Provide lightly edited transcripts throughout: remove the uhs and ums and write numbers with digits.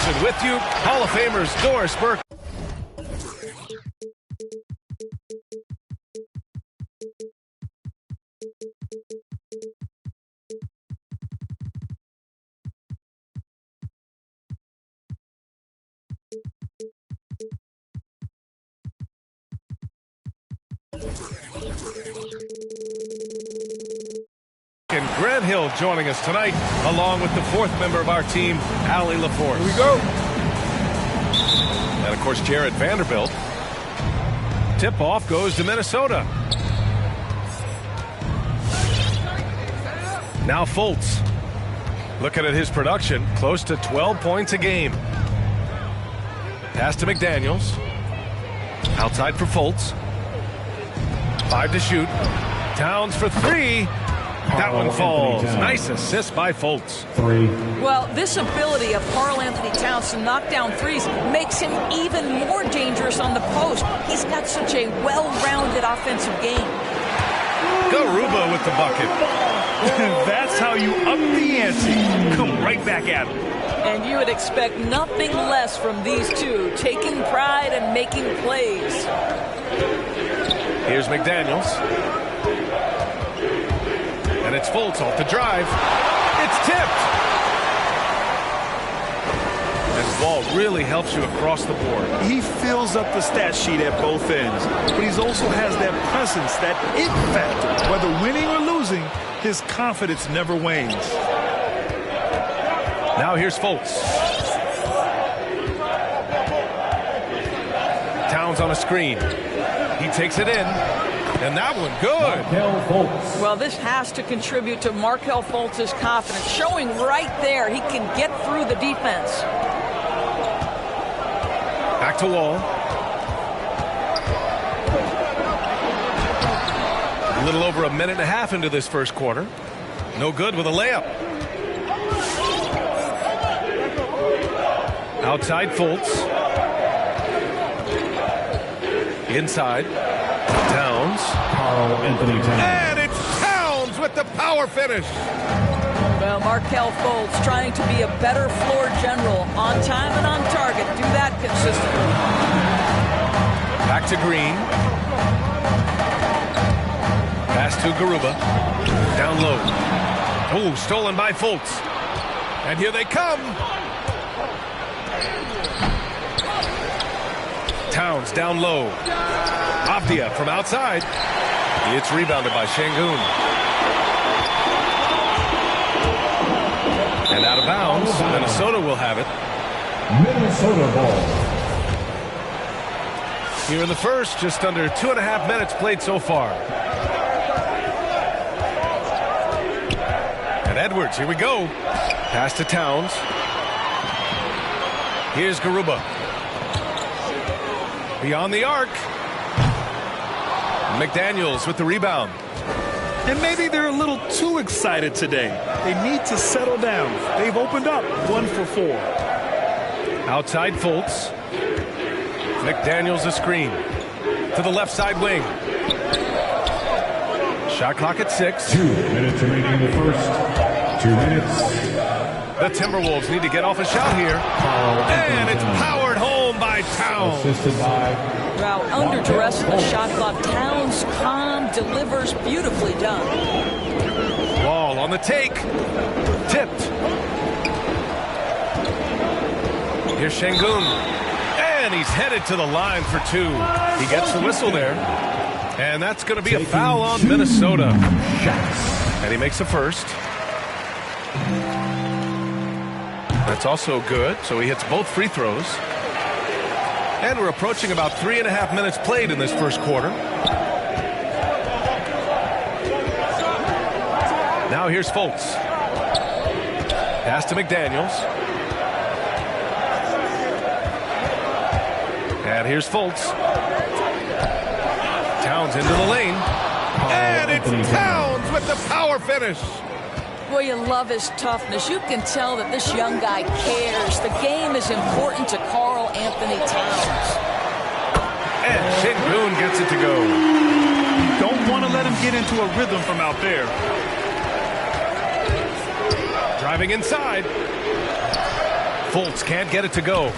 Peterson with you. Hall of Famers Doris Burke. And Grant Hill joining us tonight, along with the fourth member of our team, Allie LaForce. Here we go. And, of course, Jared Vanderbilt. Tip-off goes to Minnesota. Now Fultz. Looking at his production, close to 12 points a game. Pass to McDaniels. Outside for Fultz. 5 to shoot. Towns for 3. That one falls. Nice assist by Fultz. 3. Well, this ability of Karl-Anthony Towns to knock down threes makes him even more dangerous on the post. He's got such a well-rounded offensive game. Garuba with the bucket. That's how you up the ante. Come right back at him. And you would expect nothing less from these two, taking pride and making plays. Here's McDaniels. And it's Fultz off the drive. It's tipped. And Wall really helps you across the board. He fills up the stat sheet at both ends, but he also has that presence, that it factor. Whether winning or losing, his confidence never wanes. Now here's Fultz. Towns on a screen. He takes it in. And that one good. Markelle Fultz. Well, this has to contribute to Markelle Fultz's confidence, showing right there he can get through the defense. Back to Wall. A little over a minute and a half into this first quarter. No good with a layup. Outside Fultz. Inside. Towns. Karl-Anthony Towns. And it's Towns with the power finish. Well, Markelle Fultz trying to be a better floor general, on time and on target. Do that consistently. Back to Green. Pass to Garuba. Down low. Oh, stolen by Fultz. And here they come. Towns down low. Avdia from outside. It's rebounded by Şengün. And out of bounds. Minnesota will have it. Minnesota ball. Here in the first, just under 2.5 minutes played so far. And Edwards, here we go. Pass to Towns. Here's Garuba. Beyond the arc. McDaniels with the rebound. And maybe they're a little too excited today. They need to settle down. They've opened up 1 for 4. Outside Fultz. McDaniels a screen. To the left side wing. Shot clock at 6. 2 minutes remaining in the first. 2 minutes. The Timberwolves need to get off a shot here. And it's powered home by Towns. Assisted by Wow, under duress in the shot clock. Towns calm, delivers, beautifully done. Wall on the take. Tipped. Here's Şengün. And he's headed to the line for 2. He gets the whistle there. And that's going to be a foul on Minnesota. And he makes the first. That's also good. So he hits both free throws. And we're approaching about 3.5 minutes played in this first quarter. Now here's Fultz. Pass to McDaniels. And here's Fultz. Towns into the lane. And it's Towns with the power finish. Boy, you love his toughness. You can tell that this young guy cares. The game is important to Karl-Anthony Towns. And Şengün gets it to go. You don't want to let him get into a rhythm from out there. Driving inside. Fultz can't get it to go.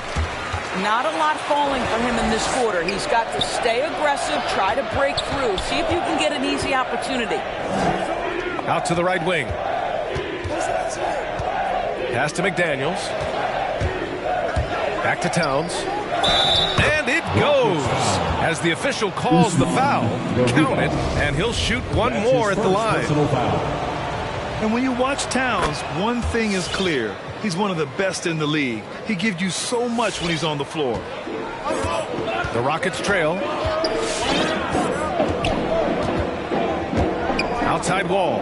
Not a lot falling for him in this quarter. He's got to stay aggressive, try to break through, see if you can get an easy opportunity. Out to the right wing. Pass to McDaniels. Back to Towns. And it goes. As the official calls the foul, count it, and he'll shoot one more at the line. And when you watch Towns, one thing is clear. He's one of the best in the league. He gives you so much when he's on the floor. The Rockets trail. Outside wall.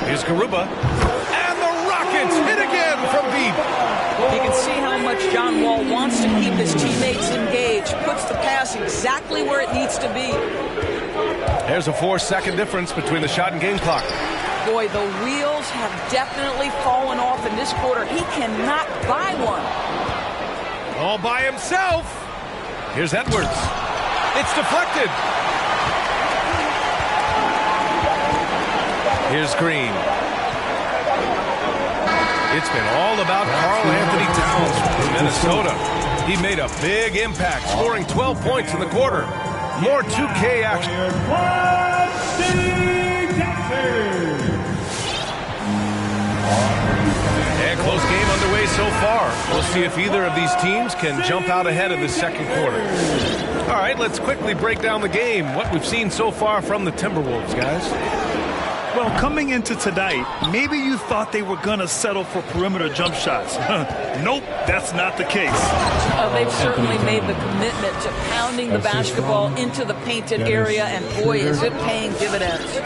Here's Garuba. And the Rockets hit again from deep. You can see how much John Wall wants to keep his teammates engaged. Puts the pass exactly where it needs to be. There's a 4-second difference between the shot and game clock. Boy, the wheels have definitely fallen off in this quarter. He cannot buy one. All by himself. Here's Edwards. It's deflected. Here's Green. It's been all about Karl Anthony Towns from Minnesota. He made a big impact, scoring 12 points in the quarter. More 2K action. And close game underway so far. We'll see if either of these teams can jump out ahead in the second quarter. All right, let's quickly break down the game. What we've seen so far from the Timberwolves, guys. Well, coming into tonight, maybe you thought they were going to settle for perimeter jump shots. Nope, that's not the case. They've certainly made the commitment to pounding the basketball into the painted area, and boy, is it paying dividends.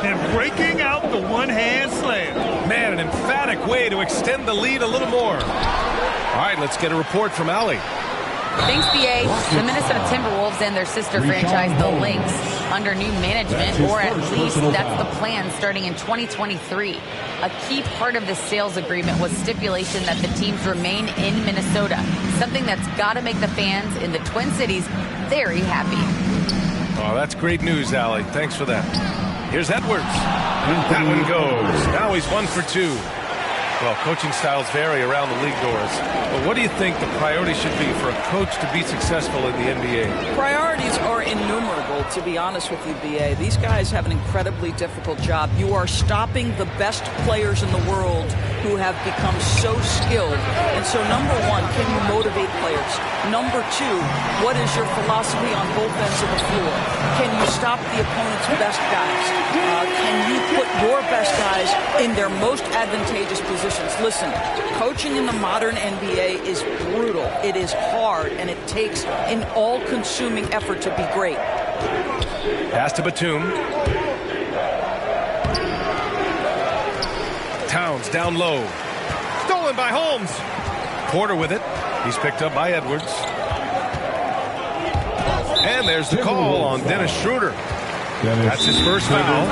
And breaking out the one-hand slam. Man, an emphatic way to extend the lead a little more. All right, let's get a report from Allie. Thanks, BA. The Minnesota Timberwolves and their sister franchise, the Lynx, under new management, or at least that's the plan starting in 2023. A key part of the sales agreement was stipulation that the teams remain in Minnesota, something that's got to make the fans in the Twin Cities very happy. Oh, that's great news, Allie. Thanks for that. Here's Edwards. That one goes. Now he's 1 for 2. Well, coaching styles vary around the league, Doris. But what do you think the priority should be for a coach to be successful in the NBA? Priorities are innumerable, to be honest with you, BA. These guys have an incredibly difficult job. You are stopping the best players in the world who have become so skilled. And so, number one, can you motivate players? Number two, what is your philosophy on both ends of the floor? Can you stop the opponent's best guys? Can you put your best guys in their most advantageous positions? Listen, coaching in the modern NBA is brutal. It is hard, and it takes an all-consuming effort to be great. Pass to Batum. Towns down low. Stolen by Holmes. Porter with it. He's picked up by Edwards. And there's the call on Dennis Schroeder. That's his first foul.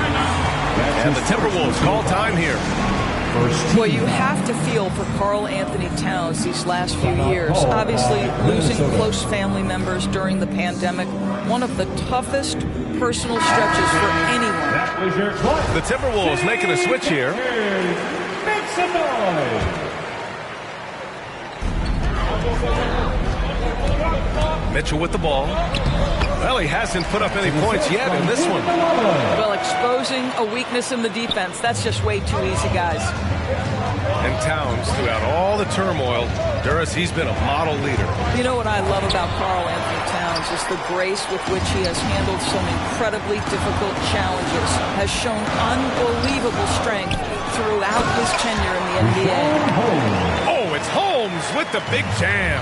And the Timberwolves call time here. Well, you have to feel for Karl Anthony Towns these last few years. Obviously, losing close family members during the pandemic, one of the toughest personal stretches for anyone. The Timberwolves making a switch here. Mitchell with the ball. Well, he hasn't put up any points yet in this one. Well, exposing a weakness in the defense, that's just way too easy, guys. And Towns, throughout all the turmoil, Duras, he's been a model leader. You know what I love about Karl Anthony Towns is the grace with which he has handled some incredibly difficult challenges, has shown unbelievable strength throughout his tenure in the NBA. Oh, it's Holmes with the big jam.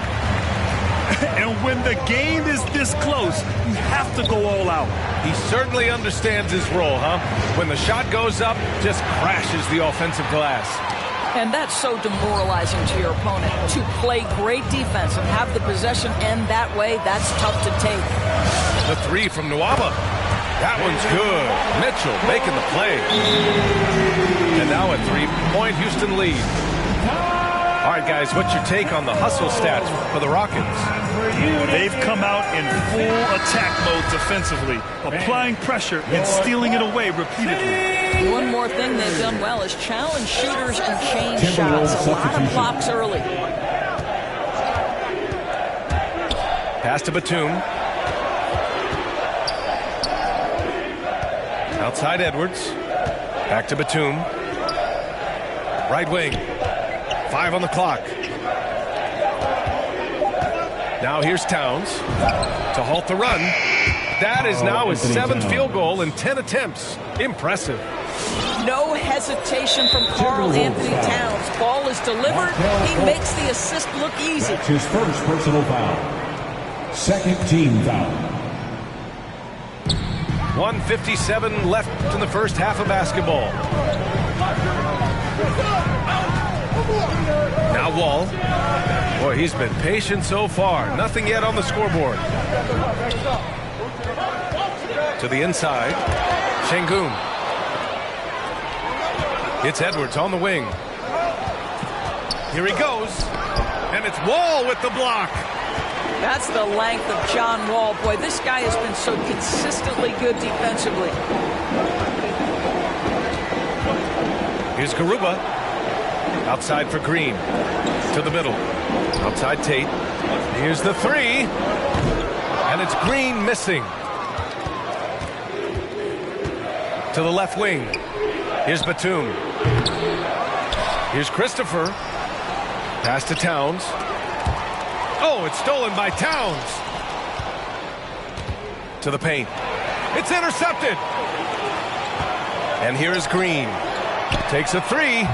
And when the game is this close, you have to go all out. He certainly understands his role, huh? When the shot goes up, just crashes the offensive glass. And that's so demoralizing to your opponent. To play great defense and have the possession end that way, that's tough to take. The three from Nwaba. That one's good. Mitchell making the play. And now a 3-point Houston lead. All right, guys, what's your take on the hustle stats for the Rockets? They've come out in full attack mode defensively, applying pressure and stealing it away repeatedly. One more thing they've done well is challenge shooters and change shots. A lot of blocks early. Pass to Batum. Outside Edwards. Back to Batum. Right wing. 5 on the clock. Now here's Towns to halt the run. That is now his 7th field goal in 10 attempts. Impressive. No hesitation from Karl Anthony Towns. Ball is delivered. He makes the assist look easy. That's his first personal foul. Second team foul. 1:57 left in the first half of basketball. Now Wall. Boy, he's been patient so far. Nothing yet on the scoreboard. To the inside. Şengün. It's Edwards on the wing. Here he goes. And it's Wall with the block. That's the length of John Wall. Boy, this guy has been so consistently good defensively. Here's Garuba. Outside for Green. To the middle. Outside Tate. Here's the 3. And it's Green missing. To the left wing. Here's Batum. Here's Christopher. Pass to Towns. Oh, it's stolen by Towns. To the paint. It's intercepted. And here is Green. Takes a 3.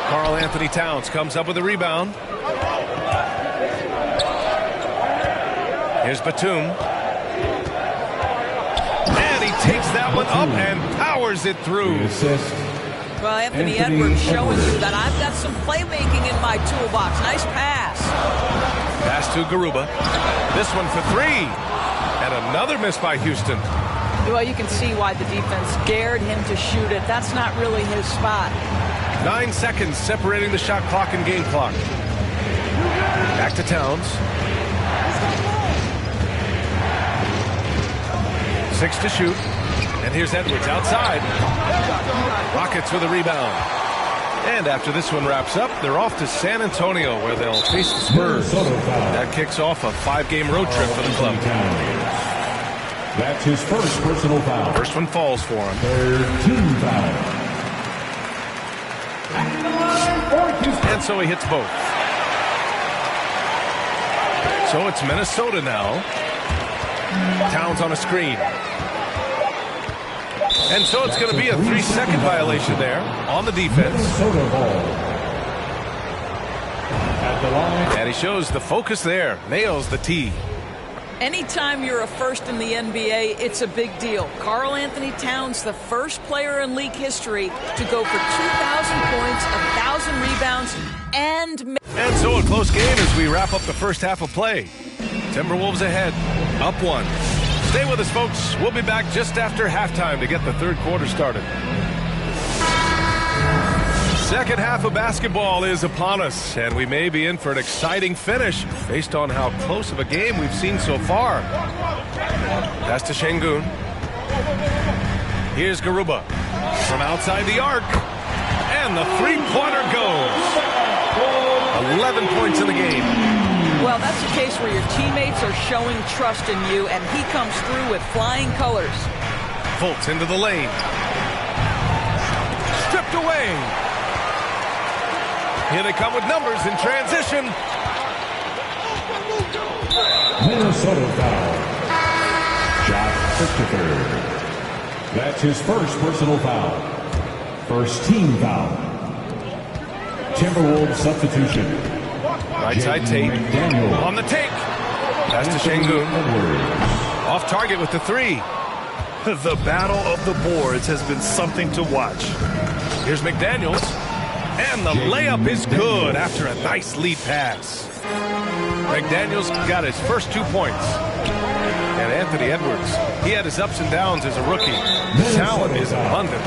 Karl Anthony Towns comes up with a rebound. Here's Batum. And he takes that one up and powers it through. Well, Anthony Edwards showing you that I've got some playmaking in my toolbox. Nice pass. Pass to Garuba. This one for 3. And another miss by Houston. Well, you can see why the defense dared him to shoot it. That's not really his spot. 9 seconds separating the shot clock and game clock. Back to Towns. 6 to shoot. And here's Edwards outside. Rockets with a rebound. And after this one wraps up, they're off to San Antonio where they'll face the Spurs. That kicks off a 5-game road trip for the club. That's his first personal foul. First one falls for him. Third team foul. And so he hits both. So it's Minnesota now. Towns on a screen. And so it's going to be a 3-second violation there on the defense. Minnesota ball. At the line. And he shows the focus there. Nails the tee. Anytime you're a first in the NBA, it's a big deal. Karl Anthony Towns, the first player in league history to go for 2,000 points, 1,000 rebounds, and so a close game as we wrap up the first half of play. Timberwolves ahead, up 1. Stay with us, folks. We'll be back just after halftime to get the third quarter started. Second half of basketball is upon us, and we may be in for an exciting finish based on how close of a game we've seen so far. Pass to Şengün. Here's Garuba from outside the arc, and the three-pointer goes. 11 points in the game. Well, that's a case where your teammates are showing trust in you, and he comes through with flying colors. Fultz into the lane. Stripped away. Here they come with numbers in transition. Minnesota foul. Josh Christopher. That's his first personal foul. First team foul. Timberwolves substitution. Right side Tate. On the take. Pass to Şengün. Off target with the 3. The battle of the boards has been something to watch. Here's McDaniels. And the layup is good after a nice lead pass. McDaniels got his first 2 points. And Anthony Edwards, he had his ups and downs as a rookie. The talent is abundant.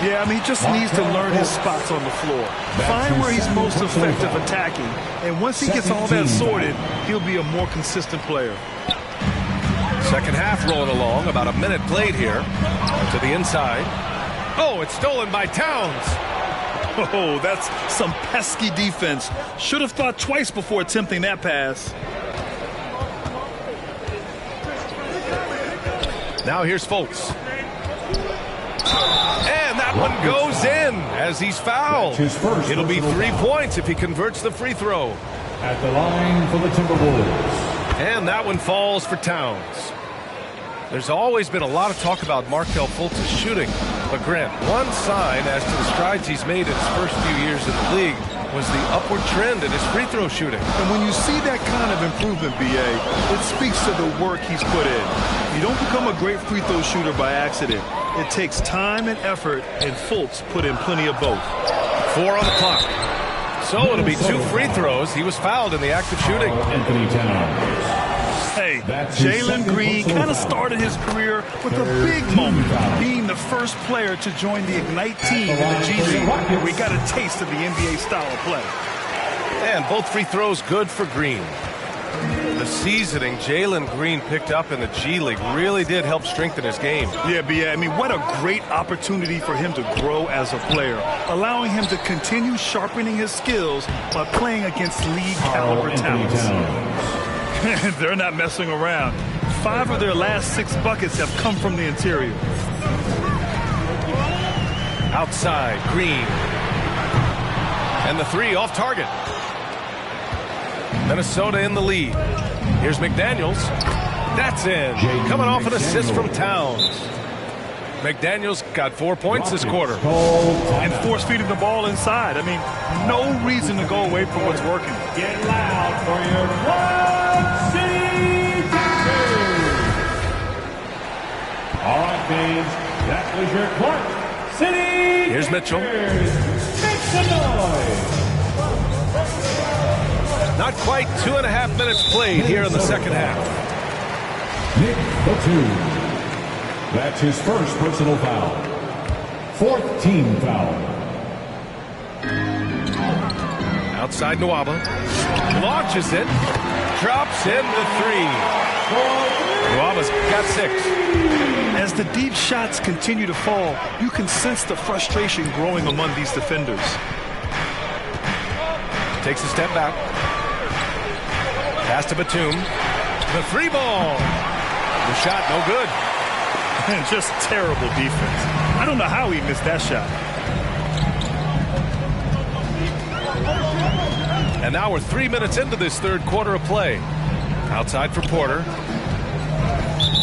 Yeah, I mean, he just needs to learn his spots on the floor. Find where he's most effective attacking. And once he gets all that sorted, he'll be a more consistent player. Second half rolling along. About a minute played here. To the inside. Oh, it's stolen by Towns. Oh, that's some pesky defense. Should have thought twice before attempting that pass. Now here's Fultz. And that one goes in as he's fouled. It'll be 3 points if he converts the free throw. At the line for the Timberwolves. And that one falls for Towns. There's always been a lot of talk about Markelle Fultz's shooting. But Grant, one sign as to the strides he's made in his first few years in the league was the upward trend in his free throw shooting. And when you see that kind of improvement, B.A., it speaks to the work he's put in. You don't become a great free throw shooter by accident. It takes time and effort, and Fultz put in plenty of both. 4 on the clock. So it'll be 2 free throws. He was fouled in the act of shooting. Anthony Towns. Hey, Jalen Green kind of started his career with a big moment, being the first player to join the Ignite team in the G League, where we got a taste of the NBA style of play. And both free throws good for Green. The seasoning Jalen Green picked up in the G League really did help strengthen his game. Yeah, I mean, what a great opportunity for him to grow as a player, allowing him to continue sharpening his skills by playing against league-caliber talents. They're not messing around. 5 of their last 6 buckets have come from the interior. Outside, Green. And the 3 off target. Minnesota in the lead. Here's McDaniels. That's in. Coming off an assist from Towns. McDaniels got 4 points this quarter. And force-feeding the ball inside. I mean, no reason to go away from what's working. Get loud for your Quad City Tigers. All right, fans, that was your Quad City. Here's Mitchell. Make some noise. Not quite 2.5 minutes played here in the second half. Nick Batum. That's his first personal foul. 4th team foul. Outside Nwaba. Launches it. Drops in the 3. Nwaba's got 6. As the deep shots continue to fall, you can sense the frustration growing among these defenders. Takes a step back. Pass to Batum. The 3 ball. The shot no good. Just terrible defense. I don't know how he missed that shot. And now we're 3 minutes into this third quarter of play. Outside for Porter.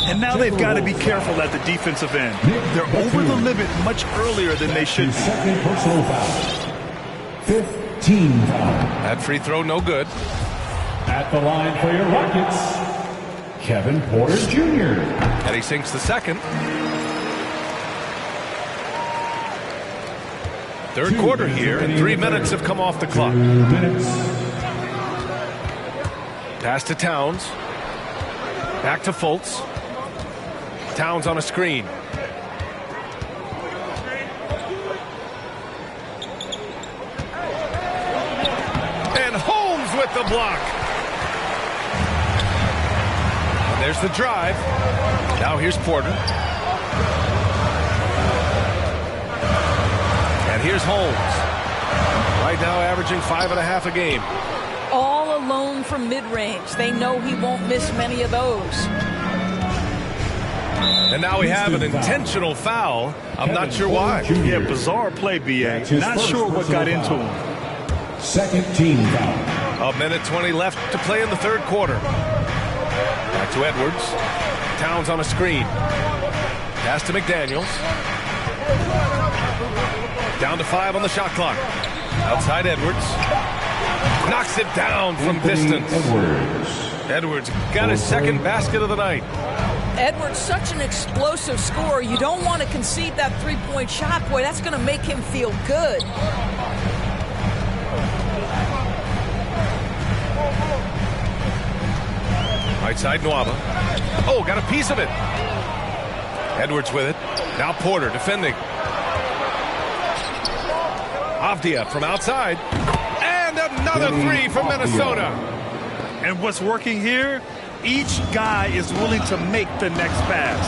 And now they've got to be careful at the defensive end. They're over the limit much earlier than they should be. Second personal foul. 5th team foul. That free throw no good. At the line for your Rockets, Kevin Porter Jr. And he sinks the second. Third quarter here, and 3 minutes have come off the clock. 2 minutes. Pass to Towns. Back to Fultz. Towns on a screen. And Holmes with the block. And there's the drive. Now here's Porter. And here's Holmes. Right now averaging 5.5 a game. All alone from mid-range. They know he won't miss many of those. And now we have an intentional foul. I'm not sure why. Yeah, bizarre play, B.A. Not sure what got into him. 2nd team foul. 1:20 left to play in the third quarter. Back to Edwards. Towns on a screen. Pass to McDaniels. Down to 5 on the shot clock. Outside Edwards. Knocks it down from distance. Edwards got his second basket of the night. Edwards, such an explosive scorer. You don't want to concede that three-point shot. Boy, that's going to make him feel good. Right side, Nwaba. Oh, got a piece of it. Edwards with it. Now Porter defending. Avdia from outside. And another three from Minnesota. And what's working here? Each guy is willing to make the next pass.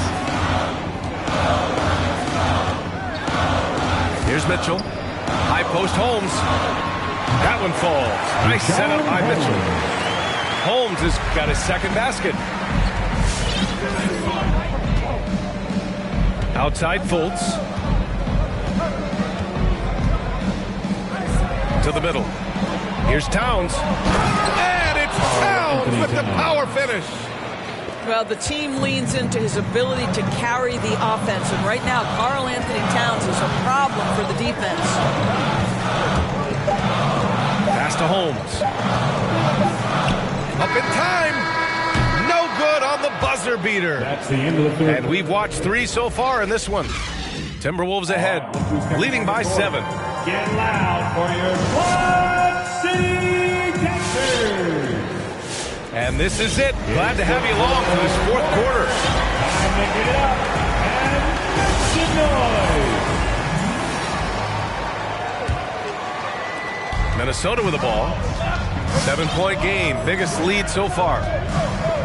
Here's Mitchell. High post Holmes. That one falls. Nice setup by Mitchell. Holmes has got his second basket. Outside Fultz. To the middle. Here's Towns. And it's Towns with the power finish. Well, the team leans into his ability to carry the offense. And right now, Karl-Anthony Towns is a problem for the defense. Pass to Holmes. Up in time. No good on the buzzer beater. That's the end of the third. And we've watched 3 so far in this one. Timberwolves ahead, leading by 7. Get loud for your Quad City Captors. And this is it. Glad to have you along for this 4th quarter. Time to get up and make some noise. Minnesota with the ball. 7-point game, biggest lead so far.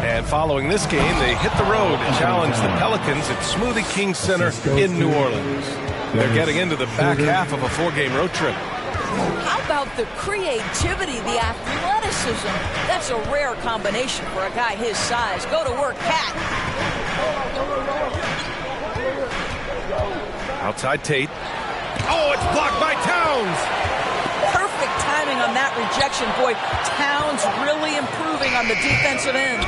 And following this game, they hit the road and challenge the Pelicans at Smoothie King Center in New Orleans. They're getting into the back half of a 4-game road trip. How about the creativity, the athleticism? That's a rare combination for a guy his size. Go to work, Cat. Outside Tate. Oh, it's blocked by Towns. Perfect timing on that rejection. Boy, Towns really improving on the defensive end.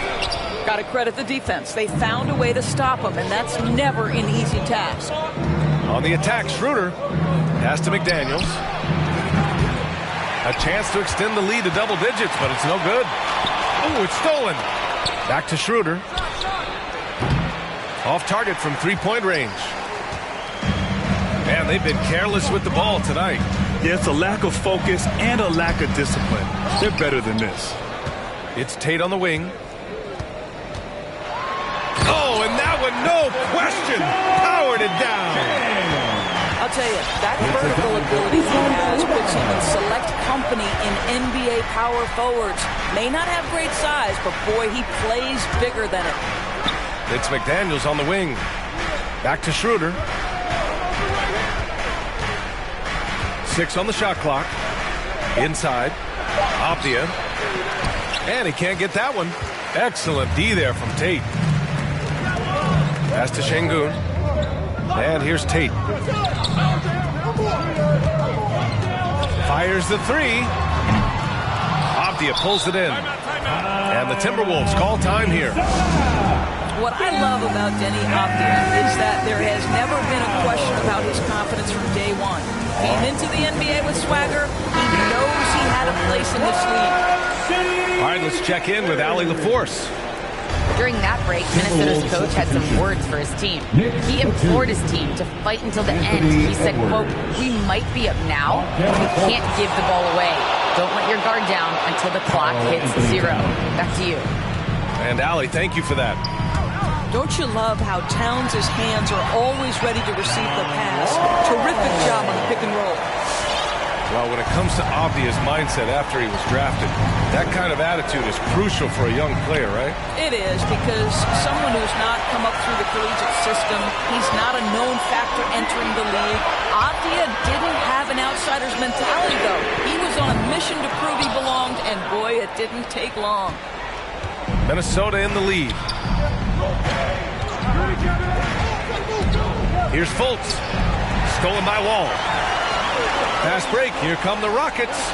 Got to credit the defense. They found a way to stop him, and that's never an easy task. On the attack, Schroeder. Pass to McDaniels. A chance to extend the lead to double digits, but it's no good. Oh, it's stolen. Back to Schroeder. Off target from 3-point range. Man, they've been careless with the ball tonight. Yeah, it's a lack of focus and a lack of discipline. They're better than this. It's Tate on the wing. Oh, and that one, no question, powered it down. I'll tell you, that vertical ability he has puts him in select company in NBA power forwards. May not have great size, but boy, he plays bigger than it. It's McDaniels on the wing. Back to Schroeder. 6 on the shot clock. Inside. Avdia. And he can't get that one. Excellent D there from Tate. Pass to Şengün. And here's Tate. Fires the 3. Avdia pulls it in. And the Timberwolves call time here. What I love about Deni Avdia is that there has never been a question about his confidence from day one. Came into the NBA with swagger. He knows he had a place in this league. All right, let's check in with Allie LaForce. During that break, Minnesota's coach had some words for his team. He implored his team to fight until the end. He said, quote, "We might be up now, but we can't give the ball away. Don't let your guard down until the clock hits 0. Back to you." And Allie, thank you for that. Don't you love how Towns' hands are always ready to receive the pass? Terrific job on the pick and roll. Well, when it comes to Avdia's mindset after he was drafted, that kind of attitude is crucial for a young player, right? It is, because someone who's not come up through the collegiate system, he's not a known factor entering the league. Avdia didn't have an outsider's mentality, though. He was on a mission to prove he belonged, and boy, it didn't take long. Minnesota in the lead. Here's Fultz. Stolen by Wall. Fast break. Here come the Rockets.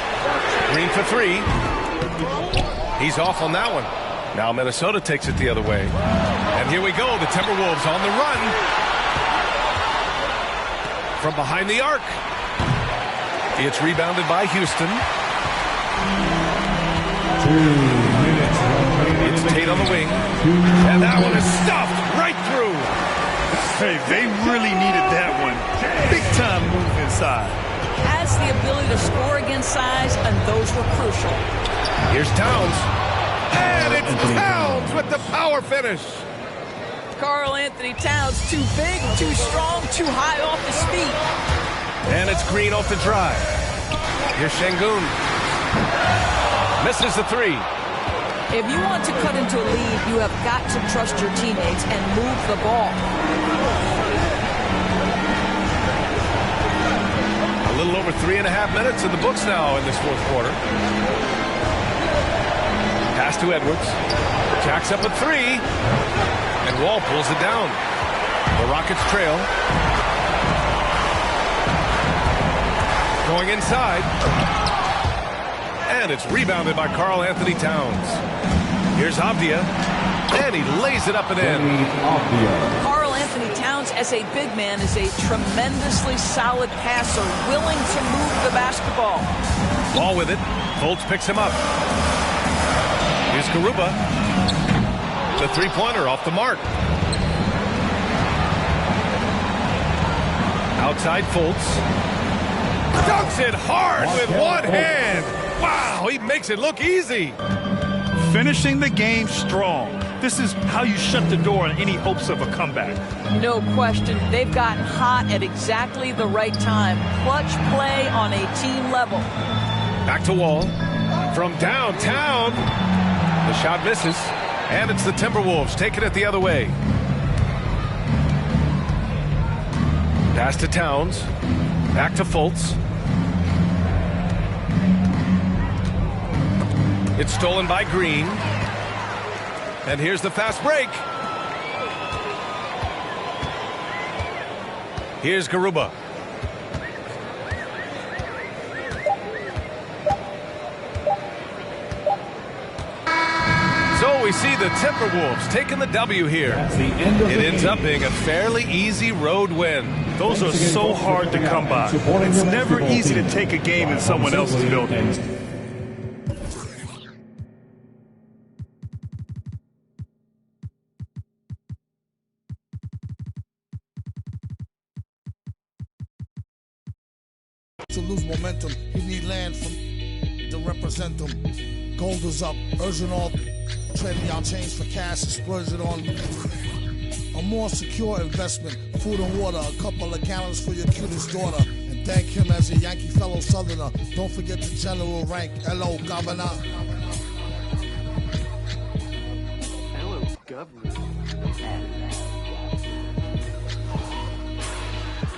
Green for 3. He's off on that one. Now Minnesota takes it the other way. And here we go. The Timberwolves on the run. From behind the arc. It's rebounded by Houston. 2 minutes. It's Tate on the wing. And that one is stuffed right through. Hey, they really needed that one. Big time move inside. Has the ability to score against size, and those were crucial. Here's Towns. And it's Towns with the power finish. Karl Anthony Towns. Too big, too strong, too high off his feet. And it's Green off the drive. Here's Şengün. Misses the three. If you want to cut into a lead, you have got to trust your teammates and move the ball. A little over 3.5 minutes in the books now in this fourth quarter. Pass to Edwards. Jacks up a three. And Wall pulls it down. The Rockets trail. Going inside. And it's rebounded by Karl Anthony Towns. Here's Avdia. And he lays it up and in. Karl Anthony Towns, as a big man, is a tremendously solid passer, willing to move the basketball. Ball with it. Fultz picks him up. Here's Garuba. The three-pointer off the mark. Outside Fultz. Dunks it hard with one hand. Wow, he makes it look easy. Finishing the game strong. This is how you shut the door on any hopes of a comeback. No question. They've gotten hot at exactly the right time. Clutch play on a team level. Back to Wall. From downtown. The shot misses. And it's the Timberwolves taking it the other way. Pass to Towns. Back to Fultz. It's stolen by Green. And here's the fast break. Here's Garuba. So we see the Timberwolves taking the W here. It ends up being a fairly easy road win. Those are so hard to come by. It's never easy to take a game in someone else's building. To lose momentum, you need land from to represent them. Gold is up, urging all trading y'all change for cash and splurge it on a more secure investment. Food and water, a couple of gallons for your cutest daughter, and thank him as a Yankee fellow Southerner. Don't forget the general rank. Hello, Governor. Hello, Governor.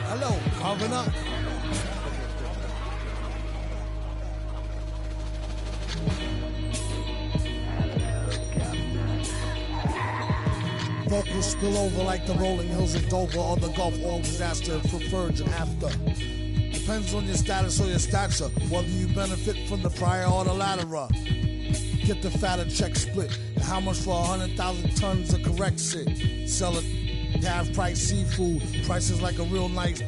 Hello, Governor. Vocals spill over like the rolling hills of Dover or the Gulf Oil disaster for Virgin after. Depends on your status or your stature, whether you benefit from the prior or the latter. Get the fatter check split, and how much for 100,000 tons of correct shit. Sell it, half price seafood, prices like a real nice.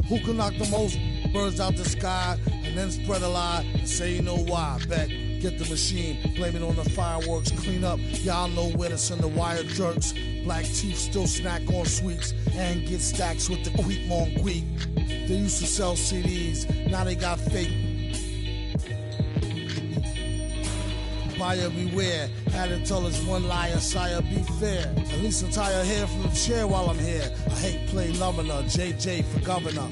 Who can knock the most birds out the sky and then spread a lie and say you know why? Bet. Get the machine, blame it on the fireworks, clean up. Y'all know where to send the wire jerks. Black teeth still snack on sweets and get stacks with the Queek Mon Queek. They used to sell CDs, now they got fake. Buyer beware, had to tell us one liar, sire be fair. At least I'm tired of hair from the chair while I'm here. I hate play loving her, JJ for governor.